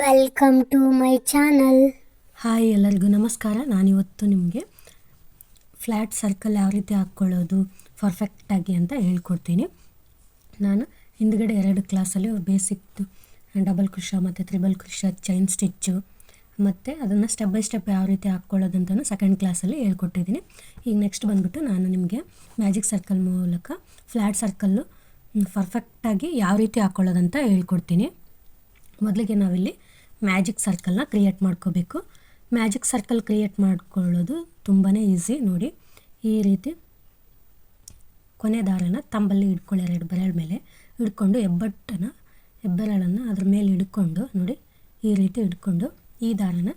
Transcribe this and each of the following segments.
Welcome to my channel. Hi, ಎಲ್ಲರಿಗೂ ನಮಸ್ಕಾರ. ನಾನಿವತ್ತು ನಿಮಗೆ ಫ್ಲ್ಯಾಟ್ ಸರ್ಕಲ್ ಯಾವ ರೀತಿ ಹಾಕ್ಕೊಳ್ಳೋದು ಪರ್ಫೆಕ್ಟಾಗಿ ಅಂತ ಹೇಳ್ಕೊಡ್ತೀನಿ. ನಾನು ಹಿಂದ್ಗಡೆ 2 ಕ್ಲಾಸಲ್ಲಿ ಬೇಸಿಕ್ದು ಡಬಲ್ ಕ್ರೋಶಾ ಮತ್ತು ತ್ರಿಬಲ್ ಕ್ರೋಶಾ ಚೈನ್ ಸ್ಟಿಚ್ಚು ಮತ್ತು ಅದನ್ನು ಸ್ಟೆಪ್ ಬೈ ಸ್ಟೆಪ್ ಯಾವ ರೀತಿ ಹಾಕ್ಕೊಳ್ಳೋದಂತಲೂ ಸೆಕೆಂಡ್ ಕ್ಲಾಸಲ್ಲಿ ಹೇಳ್ಕೊಟ್ಟಿದ್ದೀನಿ. ಈಗ ನೆಕ್ಸ್ಟ್ ಬಂದುಬಿಟ್ಟು ನಾನು ನಿಮಗೆ ಮ್ಯಾಜಿಕ್ ಸರ್ಕಲ್ ಮೂಲಕ ಫ್ಲ್ಯಾಟ್ ಸರ್ಕಲ್ಲು ಪರ್ಫೆಕ್ಟಾಗಿ ಯಾವ ರೀತಿ ಹಾಕ್ಕೊಳ್ಳೋದಂತ ಹೇಳ್ಕೊಡ್ತೀನಿ. ಮೊದಲಿಗೆ ನಾವಿಲ್ಲಿ ಮ್ಯಾಜಿಕ್ ಸರ್ಕಲ್ನ ಕ್ರಿಯೇಟ್ ಮಾಡ್ಕೋಬೇಕು. ಮ್ಯಾಜಿಕ್ ಸರ್ಕಲ್ ಕ್ರಿಯೇಟ್ ಮಾಡ್ಕೊಳ್ಳೋದು ತುಂಬಾ ಈಸಿ. ನೋಡಿ, ಈ ರೀತಿ ಕೊನೆ ದಾರನ ತಂಬಲ್ಲಿ ಹಿಡ್ಕೊಳ್ಳಿ, 2 ಬೆರಳ ಮೇಲೆ ಹಿಡ್ಕೊಂಡು ಹೆಬ್ಬೆರಳನ್ನು ಅದ್ರ ಮೇಲೆ ಹಿಡ್ಕೊಂಡು ನೋಡಿ, ಈ ರೀತಿ ಹಿಡ್ಕೊಂಡು ಈ ದಾರನ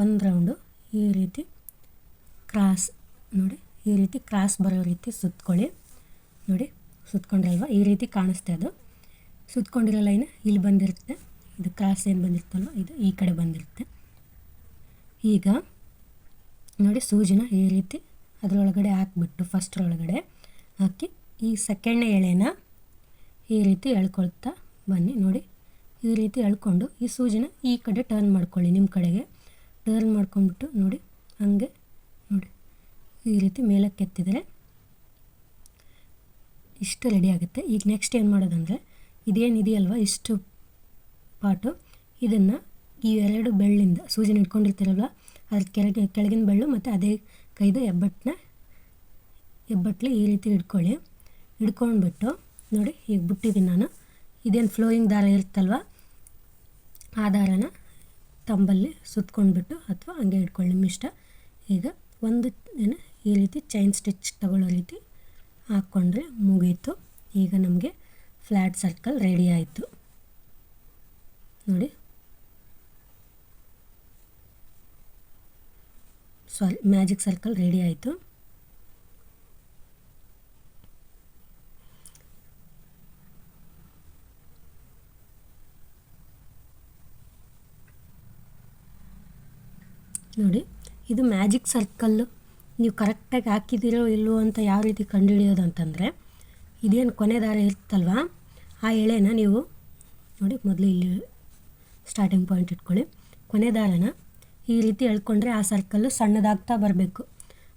ಒಂದು ರೌಂಡು ಈ ರೀತಿ ಕ್ರಾಸ್ ನೋಡಿ, ಈ ರೀತಿ ಕ್ರಾಸ್ ಬರೋ ರೀತಿ ಸುತ್ಕೊಳ್ಳಿ. ನೋಡಿ, ಸುತ್ಕೊಂಡ್ರಲ್ವ, ಈ ರೀತಿ ಕಾಣಿಸ್ತೆ. ಅದು ಸುತ್ಕೊಂಡಿರೋ ಲೈನ್ ಇಲ್ಲಿ ಬಂದಿರುತ್ತೆ. ಇದು ಕ್ರಾಸ್ ಏನು ಬಂದಿರ್ತಲ್ವ, ಇದು ಈ ಕಡೆ ಬಂದಿರುತ್ತೆ. ಈಗ ನೋಡಿ, ಸೂಜಿನ ಈ ರೀತಿ ಅದರೊಳಗಡೆ ಹಾಕ್ಬಿಟ್ಟು ಫಸ್ಟ್ರೊಳಗಡೆ ಹಾಕಿ ಈ ಸೆಕೆಂಡ್ನೇ ಎಳೆನ ಈ ರೀತಿ ಎಳ್ಕೊಳ್ತಾ ಬನ್ನಿ. ನೋಡಿ, ಈ ರೀತಿ ಎಳ್ಕೊಂಡು ಈ ಸೂಜಿನ ಈ ಕಡೆ ಟರ್ನ್ ಮಾಡ್ಕೊಳ್ಳಿ, ನಿಮ್ಮ ಕಡೆಗೆ ಟರ್ನ್ ಮಾಡ್ಕೊಂಡ್ಬಿಟ್ಟು ನೋಡಿ, ಹಂಗೆ ನೋಡಿ ಈ ರೀತಿ ಮೇಲಕ್ಕೆ ಎತ್ತಿದರೆ ಇಷ್ಟು ರೆಡಿ ಆಗುತ್ತೆ. ಈಗ ನೆಕ್ಸ್ಟ್ ಏನು ಮಾಡೋದಂದರೆ, ಇದೇನಿದೆಯಲ್ವ ಇಷ್ಟು ಪಾಟು, ಇದನ್ನು ಈ 2 ಬೆಳ್ಳಿಂದ ಸೂಜಿನ ಇಟ್ಕೊಂಡಿರ್ತೀರಲ್ವ ಅದ್ರ ಕೆಳಗಿನ ಬೆಳ್ಳು ಮತ್ತು ಅದೇ ಕೈದು ಹೆಬ್ಬಟ್ಲಿ ಈ ರೀತಿ ಹಿಡ್ಕೊಂಡ್ಬಿಟ್ಟು ನೋಡಿ, ಈಗ ಬಿಟ್ಟಿದ್ದೀನಿ ನಾನು. ಇದೇನು ಫ್ಲೋಯಿಂಗ್ ದಾರ ಇರುತ್ತಲ್ವ ಆ ದಾರನ ತಂಬಲ್ಲಿ ಸುತ್ಕೊಂಡ್ಬಿಟ್ಟು ಅಥವಾ ಹಂಗೆ ಹಿಡ್ಕೊಳ್ಳಿ, ನಿಮ್ಮ ಇಷ್ಟ. ಈಗ ಒಂದು ಈ ರೀತಿ ಚೈನ್ ಸ್ಟಿಚ್ ತಗೊಳ್ಳೋ ರೀತಿ ಹಾಕ್ಕೊಂಡ್ರೆ ಮುಗೀತು. ಈಗ ನಮಗೆ ಫ್ಲ್ಯಾಟ್ ಸರ್ಕಲ್ ರೆಡಿ ಆಯಿತು. ನೋಡಿ, ಮ್ಯಾಜಿಕ್ ಸರ್ಕಲ್ ರೆಡಿ ಆಯಿತು. ನೋಡಿ, ಇದು ಮ್ಯಾಜಿಕ್ ಸರ್ಕಲ್ಲು ನೀವು ಕರೆಕ್ಟಾಗಿ ಹಾಕಿದ್ದೀರೋ ಇಲ್ಲವೋ ಅಂತ ಯಾವ ರೀತಿ ಕಂಡುಹಿಡಿಯೋದು ಅಂತಂದರೆ, ಇದೇನು ಕೊನೆ ದಾರ ಇರುತ್ತಲ್ವ ಆ ಎಳೆನ ನೀವು ನೋಡಿ, ಮೊದಲು ಇಲ್ಲಿ ಸ್ಟಾರ್ಟಿಂಗ್ ಪಾಯಿಂಟ್ ಇಟ್ಕೊಳ್ಳಿ. ಕೊನೆ ದಾರನ ಈ ರೀತಿ ಎಳ್ಕೊಂಡ್ರೆ ಆ ಸರ್ಕಲ್ಲು ಸಣ್ಣದಾಗ್ತಾ ಬರಬೇಕು.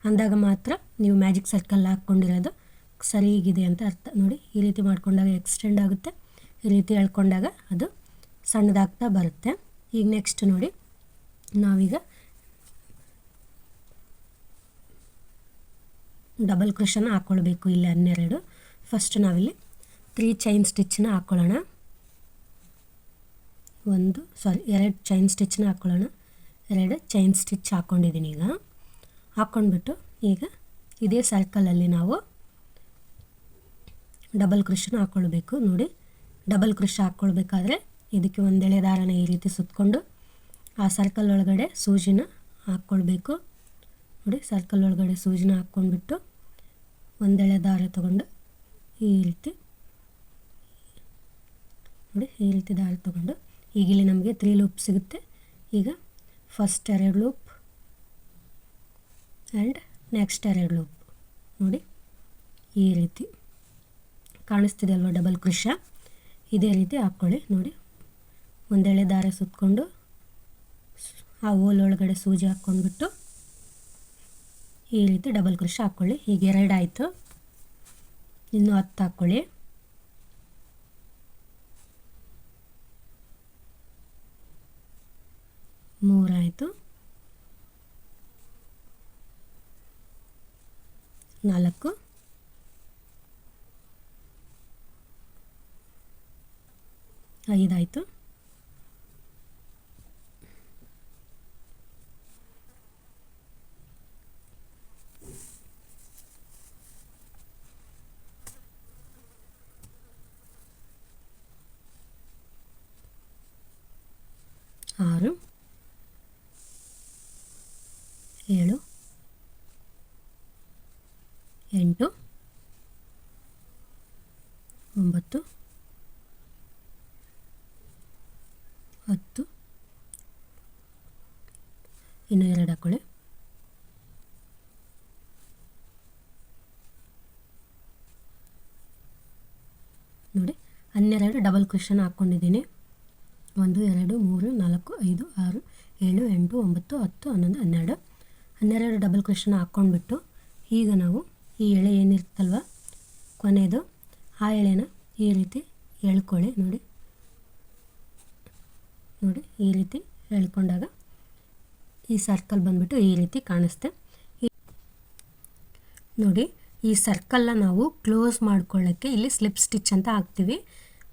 ಅಂದಾಗ ಮಾತ್ರ ನೀವು ಮ್ಯಾಜಿಕ್ ಸರ್ಕಲ್ ಹಾಕ್ಕೊಂಡಿರೋದು ಸರಿಗಿದೆ ಅಂತ ಅರ್ಥ. ನೋಡಿ, ಈ ರೀತಿ ಮಾಡ್ಕೊಂಡಾಗ ಎಕ್ಸ್ಟೆಂಡ್ ಆಗುತ್ತೆ, ಈ ರೀತಿ ಎಳ್ಕೊಂಡಾಗ ಅದು ಸಣ್ಣದಾಗ್ತಾ ಬರುತ್ತೆ. ಈಗ ನೆಕ್ಸ್ಟ್ ನೋಡಿ, ನಾವೀಗ ಡಬಲ್ ಕ್ರೋಶನ ಹಾಕ್ಕೊಳ್ಬೇಕು. ಇಲ್ಲಿ 12 ಫಸ್ಟ್ ನಾವಿಲ್ಲಿ 3 ಚೈನ್ ಸ್ಟಿಚ್ಚನ್ನ ಹಾಕ್ಕೊಳ್ಳೋಣ. 2 ಚೈನ್ ಸ್ಟಿಚ್ನ ಹಾಕ್ಕೊಳ್ಳೋಣ. 2 ಚೈನ್ ಸ್ಟಿಚ್ ಹಾಕ್ಕೊಂಡಿದ್ದೀನಿ. ಈಗ ಹಾಕ್ಕೊಂಡ್ಬಿಟ್ಟು ಈಗ ಇದೇ ಸರ್ಕಲಲ್ಲಿ ನಾವು ಡಬಲ್ ಕ್ರೋಶನ ಹಾಕ್ಕೊಳ್ಬೇಕು. ನೋಡಿ, ಡಬಲ್ ಕ್ರೋಶ ಹಾಕ್ಕೊಳ್ಬೇಕಾದ್ರೆ ಇದಕ್ಕೆ ಒಂದು ಎಳೆ ದಾರನ ಈ ರೀತಿ ಸುತ್ತಕೊಂಡು ಆ ಸರ್ಕಲ್ ಒಳಗಡೆ ಸೂಜಿನ ಹಾಕ್ಕೊಳ್ಬೇಕು. ನೋಡಿ, ಸರ್ಕಲ್ ಒಳಗಡೆ ಸೂಜಿನ ಹಾಕ್ಕೊಂಡ್ಬಿಟ್ಟು ಒಂದೆಳೆ ದಾರ ತೊಗೊಂಡು ಈ ರೀತಿ ನೋಡಿ, ಈ ರೀತಿ ದಾರ ತೊಗೊಂಡು ಈಗ ಇಲ್ಲಿ ನಮಗೆ 3 ಲೂಪ್ ಸಿಗುತ್ತೆ. ಈಗ first 2 loop and next 2 loop ನೋಡಿ, ಈ ರೀತಿ ಕಾಣಿಸ್ತಿದೆ ಅಲ್ವ ಡಬಲ್ ಕ್ರೋಶ. ಇದೇ ರೀತಿ ಹಾಕ್ಕೊಳ್ಳಿ. ನೋಡಿ, ಒಂದೆಳೆ ದಾರ ಸುತ್ತಕೊಂಡು ಆ ಹೋಲ್ ಒಳಗಡೆ ಸೂಜಿ ಹಾಕ್ಕೊಂಡ್ಬಿಟ್ಟು ಈ ರೀತಿ ಡಬಲ್ ಕ್ರೋಶ ಹಾಕ್ಕೊಳ್ಳಿ. ಈಗ 2 ಆಯಿತು, ಇನ್ನು 10 ಹಾಕ್ಕೊಳ್ಳಿ. 3 ಆಯಿತು, 4, 5 ಆಯಿತು, 6, 7, 8, 9, 10, ಇನ್ನು 2 ಹಾಕ್ಕೊಳ್ಳಿ. ನೋಡಿ, 12 ಡಬಲ್ ಕ್ರೋಶನ ಹಾಕ್ಕೊಂಡಿದ್ದೀನಿ. 1 2 3 4 5 6 7 8 9 10 11 12 ಡಬಲ್ ಕ್ರೋಶನ ಹಾಕ್ಕೊಂಡ್ಬಿಟ್ಟು ಈಗ ನಾವು ಈ ಎಳೆ ಏನಿರುತ್ತಲ್ವ ಕೊನೆಯದು ಆ ಎಳೆನ ಈ ರೀತಿ ಎಳ್ಕೊಳ್ಳಿ. ನೋಡಿ ಈ ರೀತಿ ಎಳ್ಕೊಂಡಾಗ ಈ ಸರ್ಕಲ್ ಬಂದ್ಬಿಟ್ಟು ಈ ರೀತಿ ಕಾಣಿಸುತ್ತೆ. ನೋಡಿ ಈ ಸರ್ಕಲ್ನ ನಾವು ಕ್ಲೋಸ್ ಮಾಡ್ಕೊಳ್ಳೋಕ್ಕೆ ಇಲ್ಲಿ ಸ್ಲಿಪ್ ಸ್ಟಿಚ್ ಅಂತ ಹಾಕ್ತೀವಿ.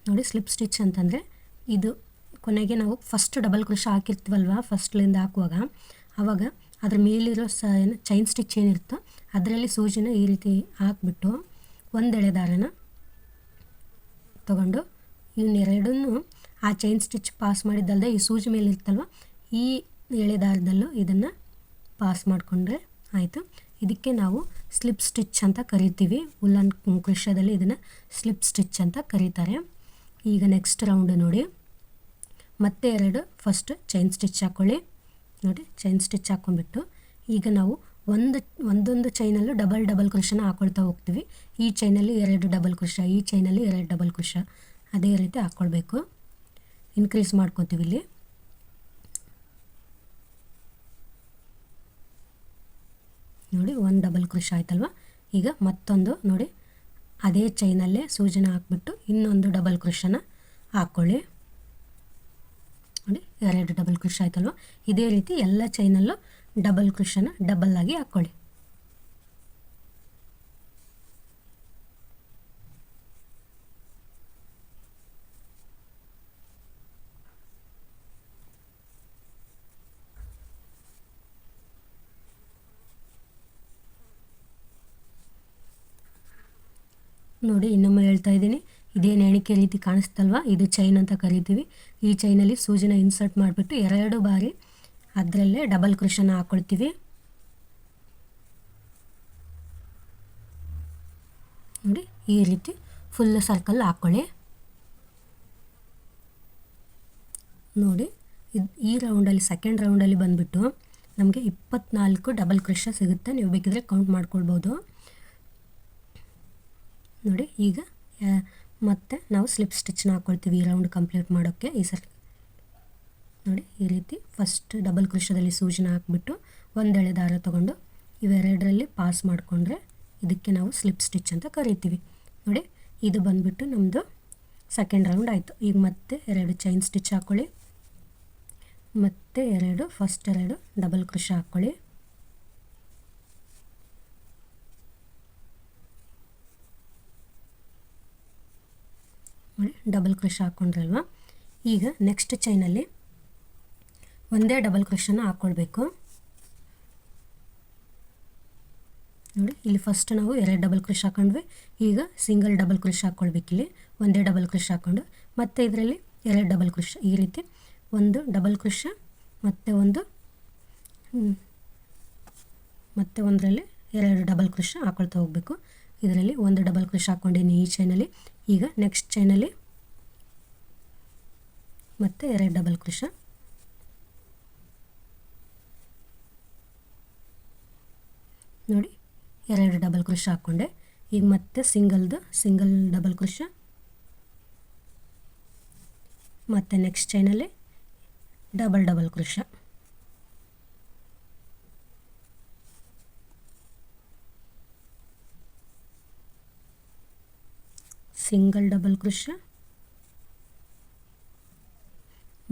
ನೋಡಿ ಸ್ಲಿಪ್ ಸ್ಟಿಚ್ ಅಂತಂದರೆ ಇದು ಕೊನೆಗೆ ನಾವು ಫಸ್ಟ್ ಡಬಲ್ ಕ್ರೋಶ ಹಾಕಿರ್ತೀವಲ್ವ ಫಸ್ಟ್ಲಿಂದ ಹಾಕುವಾಗ, ಆವಾಗ ಅದ್ರ ಮೇಲಿರೋ ಚೈನ್ ಸ್ಟಿಚ್ ಏನಿರುತ್ತೋ ಅದರಲ್ಲಿ ಸೂಜಿನ ಈ ರೀತಿ ಹಾಕ್ಬಿಟ್ಟು ಒಂದೆಳೆ ದಾರನ ತಗೊಂಡು ಇವನ್ನೆರಡನ್ನೂ ಆ ಚೈನ್ ಸ್ಟಿಚ್ ಪಾಸ್ ಮಾಡಿದ್ದಲ್ಲದೆ ಈ ಸೂಜಿ ಮೇಲೆ ಇರ್ತಲ್ವ ಈ ಎಳೆ ದಾರದಲ್ಲೂ ಇದನ್ನು ಪಾಸ್ ಮಾಡಿಕೊಂಡ್ರೆ ಆಯಿತು. ಇದಕ್ಕೆ ನಾವು ಸ್ಲಿಪ್ ಸ್ಟಿಚ್ ಅಂತ ಕರಿತೀವಿ. ಉಲ್ಲನ್ ಕ್ರೋಶದಲ್ಲಿ ಇದನ್ನು ಸ್ಲಿಪ್ ಸ್ಟಿಚ್ ಅಂತ ಕರೀತಾರೆ. ಈಗ ನೆಕ್ಸ್ಟ್ ರೌಂಡ್ ನೋಡಿ, ಮತ್ತೆ 2 ಫಸ್ಟ್ ಚೈನ್ ಸ್ಟಿಚ್ ಹಾಕ್ಕೊಳ್ಳಿ. ನೋಡಿ ಚೈನ್ ಸ್ಟಿಚ್ ಹಾಕ್ಕೊಂಡ್ಬಿಟ್ಟು ಈಗ ನಾವು ಒಂದೊಂದು ಚೈನಲ್ಲೂ ಡಬಲ್ ಕ್ರೋಶನ ಹಾಕ್ಕೊಳ್ತಾ ಹೋಗ್ತೀವಿ. ಈ ಚೈನಲ್ಲಿ 2 ಡಬಲ್ ಕ್ರೋಶ, ಈ ಚೈನಲ್ಲಿ 2 ಡಬಲ್ ಕ್ರೋಶ, ಅದೇ ರೀತಿ ಹಾಕ್ಕೊಳ್ಬೇಕು. ಇನ್ಕ್ರೀಸ್ ಮಾಡ್ಕೊತೀವಿ ಇಲ್ಲಿ. ನೋಡಿ 1 ಡಬಲ್ ಕ್ರೋಶ ಆಯ್ತಲ್ವ. ಈಗ ಮತ್ತೊಂದು ನೋಡಿ ಅದೇ ಚೈನಲ್ಲೇ ಸೂಜಿನ ಹಾಕ್ಬಿಟ್ಟು ಇನ್ನೊಂದು ಡಬಲ್ ಕ್ರೋಶನ ಹಾಕ್ಕೊಳ್ಳಿ. ನೋಡಿ 2 ಡಬಲ್ ಕ್ರೋಶ ಆಯ್ತಲ್ವ. ಇದೇ ರೀತಿ ಎಲ್ಲ ಚೈನಲ್ಲೂ ಡಬಲ್ ಕ್ರೋಶನ ಡಬಲ್ ಆಗಿ ಹಾಕ್ಕೊಳ್ಳಿ. ನೋಡಿ ಇನ್ನೊಮ್ಮೆ ಹೇಳ್ತಾ ಇದ್ದೀನಿ, ಇದೇನು ಎಣಿಕೆ ರೀತಿ ಕಾಣಿಸ್ತಲ್ವ, ಇದು ಚೈನ್ ಅಂತ ಕರಿತೀವಿ. ಈ ಚೈನಲ್ಲಿ ಸೂಜಿನ ಇನ್ಸರ್ಟ್ ಮಾಡಿಬಿಟ್ಟು 2 ಬಾರಿ ಅದರಲ್ಲೇ ಡಬಲ್ ಕ್ರೋಶನ ಹಾಕ್ಕೊಳ್ತೀವಿ. ನೋಡಿ ಈ ರೀತಿ ಫುಲ್ ಸರ್ಕಲ್ ಹಾಕ್ಕೊಳ್ಳಿ. ನೋಡಿ ಈ ರೌಂಡಲ್ಲಿ ಸೆಕೆಂಡ್ ರೌಂಡಲ್ಲಿ ಬಂದುಬಿಟ್ಟು ನಮಗೆ 24 ಡಬಲ್ ಕ್ರೋಶ ಸಿಗುತ್ತೆ. ನೀವು ಬೇಕಿದ್ರೆ ಕೌಂಟ್ ಮಾಡ್ಕೊಳ್ಬೋದು. ನೋಡಿ ಈಗ ಮತ್ತೆ ನಾವು ಸ್ಲಿಪ್ ಸ್ಟಿಚ್ನ ಹಾಕ್ಕೊಳ್ತೀವಿ ಈ ರೌಂಡ್ ಕಂಪ್ಲೀಟ್ ಮಾಡೋಕ್ಕೆ. ಈ ನೋಡಿ ಈ ರೀತಿ ಫಸ್ಟ್ ಡಬಲ್ ಕ್ರೋಶದಲ್ಲಿ ಸೂಜಿನ ಹಾಕ್ಬಿಟ್ಟು ಒಂದೆಳೆ ದಾರ ತೊಗೊಂಡು ಇವೆರಡರಲ್ಲಿ ಪಾಸ್ ಮಾಡಿಕೊಂಡ್ರೆ ಇದಕ್ಕೆ ನಾವು ಸ್ಲಿಪ್ ಸ್ಟಿಚ್ ಅಂತ ಕರಿತೀವಿ. ನೋಡಿ ಇದು ಬಂದುಬಿಟ್ಟು ನಮ್ಮದು ಸೆಕೆಂಡ್ ರೌಂಡ್ ಆಯಿತು. ಈಗ ಮತ್ತೆ 2 ಚೈನ್ ಸ್ಟಿಚ್ ಹಾಕ್ಕೊಳ್ಳಿ, ಮತ್ತೆ 2 ಫಸ್ಟ್ 2 ಡಬಲ್ ಕ್ರೋಶ ಹಾಕ್ಕೊಳ್ಳಿ. ನೋಡಿ ಡಬಲ್ ಕ್ರೋಶ ಹಾಕ್ಕೊಂಡ್ರಲ್ವ. ಈಗ ನೆಕ್ಸ್ಟ್ ಚೈನಲ್ಲಿ ಒಂದೇ ಡಬಲ್ ಕ್ರೋಶನ ಹಾಕ್ಕೊಳ್ಬೇಕು. ನೋಡಿ ಇಲ್ಲಿ ಫಸ್ಟ್ ನಾವು 2 ಡಬಲ್ ಕ್ರೋಶ ಹಾಕೊಂಡ್ವಿ. ಈಗ ಸಿಂಗಲ್ ಡಬಲ್ ಕ್ರೋಶ ಹಾಕ್ಕೊಳ್ಬೇಕಿಲ್ಲಿ, ಒಂದೇ ಡಬಲ್ ಕ್ರೋಶ ಹಾಕ್ಕೊಂಡು ಮತ್ತೆ ಇದರಲ್ಲಿ 2 ಡಬಲ್ ಕ್ರೋಶ, ಈ ರೀತಿ 1 ಡಬಲ್ ಕ್ರೋಶ ಮತ್ತು ಒಂದರಲ್ಲಿ 2 ಡಬಲ್ ಕ್ರೋಶ ಹಾಕ್ಕೊಳ್ತಾ ಹೋಗಬೇಕು. ಇದರಲ್ಲಿ 1 ಡಬಲ್ ಕ್ರೋಶ ಹಾಕ್ಕೊಂಡಿನಿ ಈ ಚೈನಲ್ಲಿ. ಈಗ ನೆಕ್ಸ್ಟ್ ಚೈನಲ್ಲಿ ಮತ್ತೆ 2 ಡಬಲ್ ಕ್ರೋಶ, ನೋಡಿ 2 ಡಬಲ್ ಕ್ರೋಶ ಹಾಕ್ಕೊಂಡೆ. ಈಗ ಮತ್ತೆ ಸಿಂಗಲ್ ಡಬಲ್ ಕ್ರೋಶ, ಮತ್ತು ನೆಕ್ಸ್ಟ್ ಚೈನಲ್ಲಿ double crochet. Single double crochet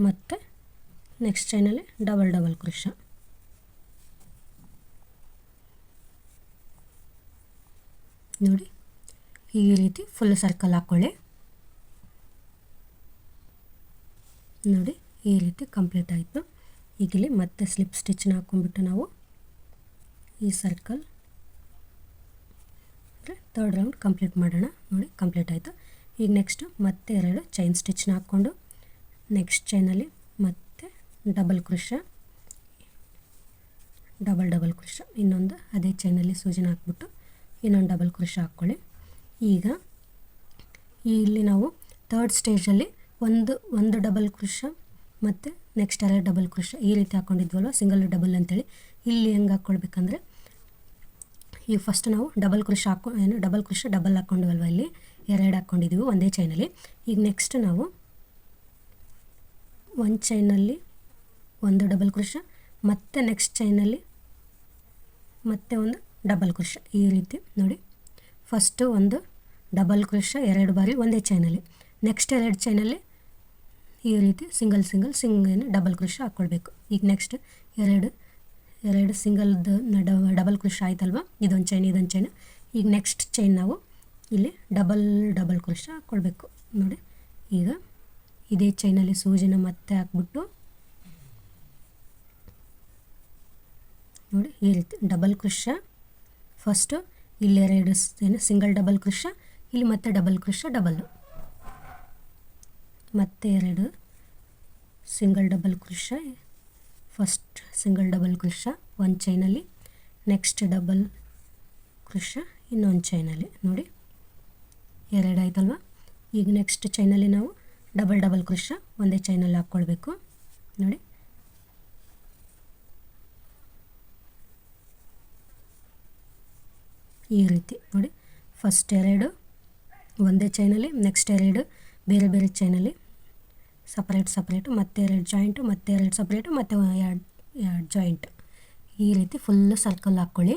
ಮತ್ತು ನೆಕ್ಸ್ಟ್ ಚೈನಲ್ಲಿ ಡಬಲ್ ಕ್ರೋಶ. ನೋಡಿ ಈ ರೀತಿ ಫುಲ್ ಸರ್ಕಲ್ ಹಾಕ್ಕೊಳ್ಳಿ. ನೋಡಿ ಈ ರೀತಿ ಕಂಪ್ಲೀಟ್ ಆಯಿತು. ಈಗ ಇಲ್ಲಿ ಮತ್ತೆ ಸ್ಲಿಪ್ ಸ್ಟಿಚ್ನ ಹಾಕ್ಕೊಂಡ್ಬಿಟ್ಟು ನಾವು ಈ ಸರ್ಕಲ್ ಥರ್ಡ್ ರೌಂಡ್ ಕಂಪ್ಲೀಟ್ ಮಾಡೋಣ. ನೋಡಿ ಕಂಪ್ಲೀಟ್ ಆಯಿತು. ಈಗ ನೆಕ್ಸ್ಟು ಮತ್ತೆ 2 ಚೈನ್ ಸ್ಟಿಚ್ನ ಹಾಕ್ಕೊಂಡು ನೆಕ್ಸ್ಟ್ ಚೈನಲ್ಲಿ ಮತ್ತೆ ಡಬಲ್ ಕ್ರೋಶ, ಡಬಲ್ ಕ್ರೋಶ, ಇನ್ನೊಂದು ಅದೇ ಚೈನಲ್ಲಿ ಸೂಜಿನ ಹಾಕ್ಬಿಟ್ಟು ಇನ್ನೊಂದು ಡಬಲ್ ಕ್ರೋಶ ಹಾಕ್ಕೊಳ್ಳಿ. ಈಗ ಇಲ್ಲಿ ನಾವು ಥರ್ಡ್ ಸ್ಟೇಜಲ್ಲಿ ಒಂದು ಡಬಲ್ ಕ್ರೋಶ ಮತ್ತು ನೆಕ್ಸ್ಟ್ 2 ಡಬಲ್ ಕ್ರೋಶ ಈ ರೀತಿ ಹಾಕ್ಕೊಂಡಿದ್ವಲ್ವ, ಸಿಂಗಲ್ ಡಬಲ್ ಅಂತೇಳಿ. ಇಲ್ಲಿ ಹೆಂಗೆ ಹಾಕ್ಕೊಳ್ಬೇಕಂದ್ರೆ ಈಗ ಫಸ್ಟ್ ನಾವು double crochet double crochet double ಹಾಕ್ಕೊಂಡ್ವಲ್ವ, ಇಲ್ಲಿ 2 ಹಾಕ್ಕೊಂಡಿದ್ದೀವಿ ಒಂದೇ ಚೈನಲ್ಲಿ. ಈಗ ನೆಕ್ಸ್ಟ್ ನಾವು ಒಂದು ಚೈನಲ್ಲಿ ಒಂದು ಡಬಲ್ ಕ್ರೋಶ, ಮತ್ತು ನೆಕ್ಸ್ಟ್ ಚೈನಲ್ಲಿ ಮತ್ತೆ ಒಂದು ಡಬಲ್ ಕ್ರೋಶ. ಈ ರೀತಿ ನೋಡಿ, ಫಸ್ಟು ಒಂದು ಡಬಲ್ ಕ್ರೋಶ 2 ಬಾರಿ ಒಂದೇ ಚೈನಲ್ಲಿ, ನೆಕ್ಸ್ಟ್ 2 ಚೈನಲ್ಲಿ ಈ ರೀತಿ ಸಿಂಗಲ್ ಡಬಲ್ ಕ್ರೋಶ ಹಾಕ್ಕೊಳ್ಬೇಕು. ಈಗ ನೆಕ್ಸ್ಟ್ ಎರಡು ಸಿಂಗಲ್ದು ಡಬಲ್ ಕ್ರೋಶ ಆಯ್ತಲ್ವ, ಇದೊಂದು ಚೈನ್. ಈಗ ನೆಕ್ಸ್ಟ್ ಚೈನ್ ನಾವು ಇಲ್ಲಿ ಡಬಲ್ ಕ್ರೋಶ ಹಾಕ್ಕೊಳ್ಬೇಕು. ನೋಡಿ, ಈಗ ಇದೇ ಚೈನಲ್ಲಿ ಸೂಜಿನ ಮತ್ತೆ ಹಾಕ್ಬಿಟ್ಟು ನೋಡಿ ಈ ರೀತಿ ಡಬಲ್ ಕ್ರೋಶ, ಫಸ್ಟು ಇಲ್ಲಿ 2 ಸಿಂಗಲ್ ಡಬಲ್ ಕ್ರೋಶ, ಇಲ್ಲಿ ಮತ್ತೆ ಡಬಲ್ ಕ್ರೋಶ, ಮತ್ತೆ 2 single double crochet, first single double crochet ಒಂದು ಚೈನಲ್ಲಿ, ನೆಕ್ಸ್ಟ್ ಡಬಲ್ ಕ್ರೋಶ ಇನ್ನೊಂದು ಚೈನಲ್ಲಿ. ನೋಡಿ 2 ಆಯ್ತಲ್ವ. ಈಗ ನೆಕ್ಸ್ಟ್ ಚೈನಲ್ಲಿ ನಾವು ಡಬಲ್ ಕ್ರೋಶ ಒಂದೇ ಚೈನಲ್ಲಿ ಹಾಕ್ಕೊಳ್ಬೇಕು. ನೋಡಿ, ಈ ರೀತಿ ನೋಡಿ, ಫಸ್ಟ್ 2 ಒಂದೇ ಚೈನಲ್ಲಿ, ನೆಕ್ಸ್ಟ್ 2 ಬೇರೆ ಬೇರೆ ಚೈನಲ್ಲಿ, ಸಪ್ರೇಟ್, ಮತ್ತೆ 2 ಜಾಯಿಂಟು, ಮತ್ತೆ 2 ಸಪ್ರೇಟು, ಮತ್ತೆ 2 ಜಾಯಿಂಟ್. ಈ ರೀತಿ ಫುಲ್ಲು ಸರ್ಕಲ್ ಹಾಕ್ಕೊಳ್ಳಿ.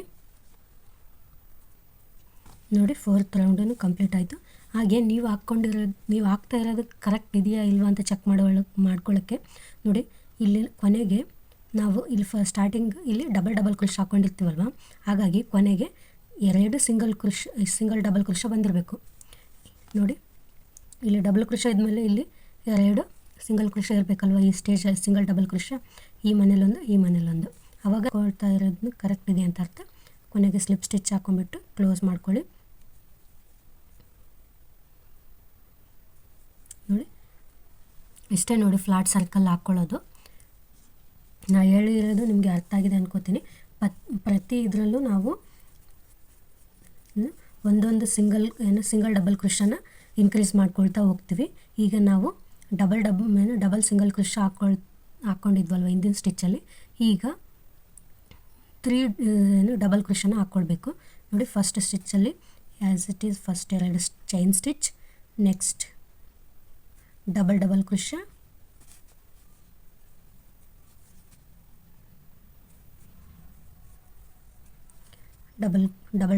ನೋಡಿ, 4th ರೌಂಡೂ ಕಂಪ್ಲೀಟ್ ಆಯಿತು. ಹಾಗೆ ನೀವು ಹಾಕ್ತಾ ಇರೋದು ಕರೆಕ್ಟ್ ಇದೆಯಾ ಇಲ್ವಾ ಅಂತ ಚೆಕ್ ಮಾಡ್ಕೊಳ್ಳೋಕ್ಕೆ ನೋಡಿ, ಇಲ್ಲಿ ಕೊನೆಗೆ ನಾವು ಇಲ್ಲಿ ಸ್ಟಾರ್ಟಿಂಗ್ ಇಲ್ಲಿ ಡಬಲ್ ಕ್ರೋಶ ಹಾಕ್ಕೊಂಡಿರ್ತೀವಲ್ವ, ಹಾಗಾಗಿ ಕೊನೆಗೆ 2 ಸಿಂಗಲ್ ಡಬಲ್ ಕ್ರೋಶ ಬಂದಿರಬೇಕು. ನೋಡಿ, ಇಲ್ಲಿ ಡಬಲ್ ಕ್ರೋಶ ಇದ್ಮೇಲೆ ಇಲ್ಲಿ 2 ಸಿಂಗಲ್ ಕ್ರೋಶ ಇರಬೇಕಲ್ವ. ಈ ಸ್ಟೇಜಲ್ಲಿ ಸಿಂಗಲ್ ಡಬಲ್ ಕ್ರೋಶ ಈ ಮನೇಲೊಂದು ಆವಾಗ ಕೊಡ್ತಾ ಇರೋದನ್ನ ಕರೆಕ್ಟ್ ಇದೆ ಅಂತ ಅರ್ಥ. ಕೊನೆಗೆ ಸ್ಲಿಪ್ ಸ್ಟಿಚ್ ಹಾಕೊಂಡ್ಬಿಟ್ಟು ಕ್ಲೋಸ್ ಮಾಡ್ಕೊಳ್ಳಿ. ನೋಡಿ, ಇಷ್ಟೇ ನೋಡಿ ಫ್ಲಾಟ್ ಸರ್ಕಲ್ ಹಾಕ್ಕೊಳ್ಳೋದು. ನಾನು ಹೇಳಿರೋದು ನಿಮಗೆ ಅರ್ಥ ಆಗಿದೆ ಅನ್ಕೋತೀನಿ. ಪ್ರತಿ ಇದರಲ್ಲೂ ನಾವು ಒಂದೊಂದು ಸಿಂಗಲ್ ಡಬಲ್ ಕ್ರೋಶನ ಇನ್ಕ್ರೀಸ್ ಮಾಡ್ಕೊಳ್ತಾ ಹೋಗ್ತೀವಿ. ಈಗ ನಾವು ಡಬಲ್ ಸಿಂಗಲ್ ಕ್ರೋಶ ಹಾಕ್ಕೊಂಡಿದ್ವಲ್ವ ಹಿಂದಿನ ಸ್ಟಿಚ್ಚಲ್ಲಿ, ಈಗ 3 ಡಬಲ್ ಕ್ರೋಶನ ಹಾಕ್ಕೊಳ್ಬೇಕು. ನೋಡಿ, ಫಸ್ಟ್ ಸ್ಟಿಚ್ಚಲ್ಲಿ as it is first 2 chain stitch, next double crochet,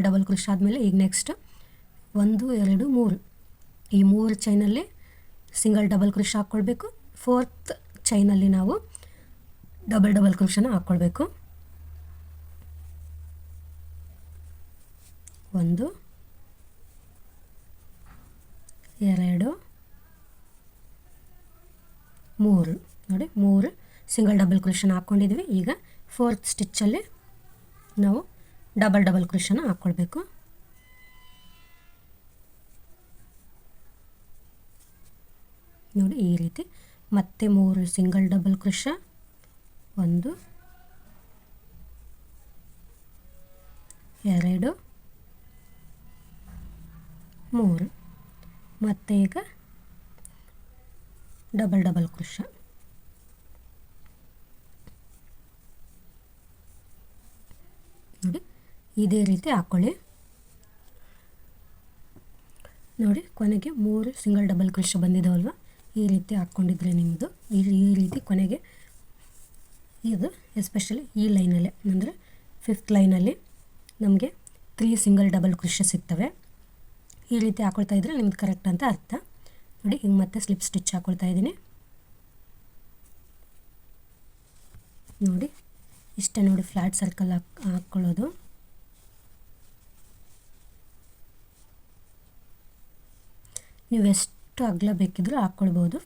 double crochet ಆದಮೇಲೆ ಈಗ ನೆಕ್ಸ್ಟ್ 1 2 3 ಈ 3 ಚೈನಲ್ಲಿ ಸಿಂಗಲ್ ಡಬಲ್ ಕ್ರೋಶ ಹಾಕ್ಕೊಳ್ಬೇಕು. 4th ಚೈನಲ್ಲಿ ನಾವು ಡಬಲ್ ಕ್ರೋಶನ ಹಾಕ್ಕೊಳ್ಬೇಕು. 1 2 3 ನೋಡಿ, 3 ಸಿಂಗಲ್ ಡಬಲ್ ಕ್ರೋಶನ ಹಾಕ್ಕೊಂಡಿದ್ವಿ. ಈಗ 4th ಸ್ಟಿಚ್ಚಲ್ಲಿ ನಾವು ಡಬಲ್ ಕ್ರೋಶನ ಹಾಕ್ಕೊಳ್ಬೇಕು. ನೋಡಿ, ಈ ರೀತಿ ಮತ್ತೆ 3 ಸಿಂಗಲ್ ಡಬಲ್ ಕ್ರೋಶ, 1 2 3 ಮತ್ತೆ ಈಗ ಡಬಲ್ ಕ್ರೋಶ. ನೋಡಿ, ಇದೇ ರೀತಿ ಹಾಕ್ಕೊಳ್ಳಿ. ನೋಡಿ, ಕೊನೆಗೆ 3 ಸಿಂಗಲ್ ಡಬಲ್ ಕ್ರೋಶ ಬಂದಿದ್ದಾವಲ್ವ, ಈ ರೀತಿ ಹಾಕ್ಕೊಂಡಿದ್ರೆ ನಿಮ್ಮದು ಈ ರೀತಿ ಕೊನೆಗೆ ಇದು ಎಸ್ಪೆಷಲಿ ಈ ಲೈನಲ್ಲಿ ಅಂದರೆ 5th ಲೈನಲ್ಲಿ ನಮಗೆ 3 ಸಿಂಗಲ್ ಡಬಲ್ ಕ್ರೋಶ ಸಿಗ್ತವೆ. ಈ ರೀತಿ ಹಾಕ್ಕೊಳ್ತಾ ಇದ್ದರೆ ನಿಮ್ದು ಕರೆಕ್ಟ್ ಅಂತ ಅರ್ಥ. ನೋಡಿ, ಈಗ ಮತ್ತೆ ಸ್ಲಿಪ್ ಸ್ಟಿಚ್ ಹಾಕ್ಕೊಳ್ತಾ ಇದ್ದೀನಿ. ನೋಡಿ, ಇಷ್ಟೇ ನೋಡಿ ಫ್ಲ್ಯಾಟ್ ಸರ್ಕಲ್ ಹಾಕ್ಕೊಳ್ಳೋದು. ನೀವೆಷ್ಟು ಅಗಲ ಬೇಕಿದ್ರೂ ಹಾಕ್ಕೊಳ್ಬೋದು.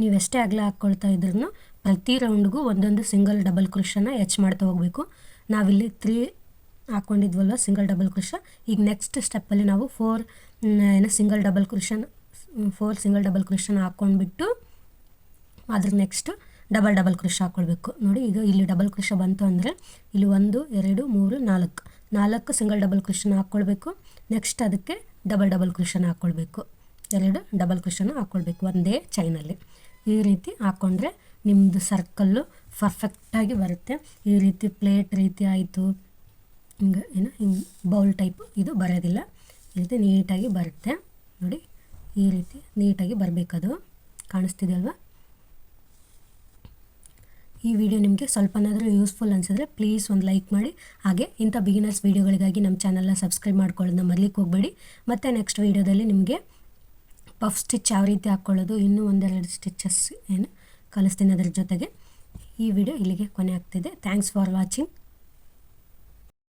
ನೀವೆಷ್ಟೇ ಅಗಲ ಹಾಕ್ಕೊಳ್ತಾ ಇದ್ರೂ ಪ್ರತಿ ರೌಂಡ್ಗೂ ಒಂದೊಂದು ಸಿಂಗಲ್ ಡಬಲ್ ಕ್ರೋಶನ ಮಾಡ್ತಾ ಹೋಗಬೇಕು. ನಾವಿಲ್ಲಿ 3 ಹಾಕ್ಕೊಂಡಿದ್ವಲ್ವ ಸಿಂಗಲ್ ಡಬಲ್ ಕ್ರೋಶ. ಈಗ ನೆಕ್ಸ್ಟ್ ಸ್ಟೆಪ್ಪಲ್ಲಿ ನಾವು 4 ಸಿಂಗಲ್ ಡಬಲ್ ಕ್ರೋಶನ ಹಾಕ್ಕೊಂಡ್ಬಿಟ್ಟು ಅದ್ರ ನೆಕ್ಸ್ಟ್ ಡಬಲ್ ಕ್ರೋಶ ಹಾಕ್ಕೊಳ್ಬೇಕು. ನೋಡಿ, ಈಗ ಇಲ್ಲಿ ಡಬಲ್ ಕ್ರೋಶ ಬಂತು ಅಂದರೆ ಇಲ್ಲಿ 1 2 3 4 ಸಿಂಗಲ್ ಡಬಲ್ ಕ್ರೋಶನ ಹಾಕ್ಕೊಳ್ಬೇಕು. ನೆಕ್ಸ್ಟ್ ಅದಕ್ಕೆ ಡಬಲ್ ಕ್ರೋಶನ ಹಾಕ್ಕೊಳ್ಬೇಕು. 2 ಡಬಲ್ ಕ್ರೋಶನ ಹಾಕ್ಕೊಳ್ಬೇಕು ಒಂದೇ ಚೈನಲ್ಲಿ. ಈ ರೀತಿ ಹಾಕ್ಕೊಂಡ್ರೆ ನಿಮ್ಮದು ಸರ್ಕಲ್ಲು ಪರ್ಫೆಕ್ಟಾಗಿ ಬರುತ್ತೆ. ಈ ರೀತಿ ಪ್ಲೇಟ್ ರೀತಿ ಆಯಿತು, ಹಿಂಗೆ ಬೌಲ್ ಟೈಪ್ ಇದು ಬರೋದಿಲ್ಲ. ಈ ರೀತಿ ನೀಟಾಗಿ ಬರುತ್ತೆ. ನೋಡಿ, ಈ ರೀತಿ ನೀಟಾಗಿ ಬರಬೇಕದು. ಕಾಣಿಸ್ತಿದೆ ಅಲ್ವಾ? ಈ ವಿಡಿಯೋ ನಿಮಗೆ ಸ್ವಲ್ಪನಾದರೂ ಯೂಸ್ಫುಲ್ ಅನಿಸಿದ್ರೆ ಪ್ಲೀಸ್ ಒಂದು ಲೈಕ್ ಮಾಡಿ. ಹಾಗೆ ಇಂಥ ಬಿಗಿನರ್ಸ್ ವೀಡಿಯೋಗಳಿಗಾಗಿ ನಮ್ಮ ಚಾನಲ್ನ ಸಬ್ಸ್ಕ್ರೈಬ್ ಮಾಡ್ಕೊಳ್ಳೋದನ್ನ ಮರಲಿಕ್ಕೆ ಹೋಗಬೇಡಿ. ಮತ್ತು ನೆಕ್ಸ್ಟ್ ವೀಡಿಯೋದಲ್ಲಿ ನಿಮಗೆ ಪಫ್ ಸ್ಟಿಚ್ ಯಾವ ರೀತಿ ಹಾಕ್ಕೊಳ್ಳೋದು, ಇನ್ನೂ ಒಂದೆರಡು ಸ್ಟಿಚಸ್ ಏನು ಕಲಿಸ್ತೀನಿ ಅದರ ಜೊತೆಗೆ. ಈ ವಿಡಿಯೋ ಇಲ್ಲಿಗೆ ಕೊನೆ ಆಗ್ತಿದೆ. Thanks for watching.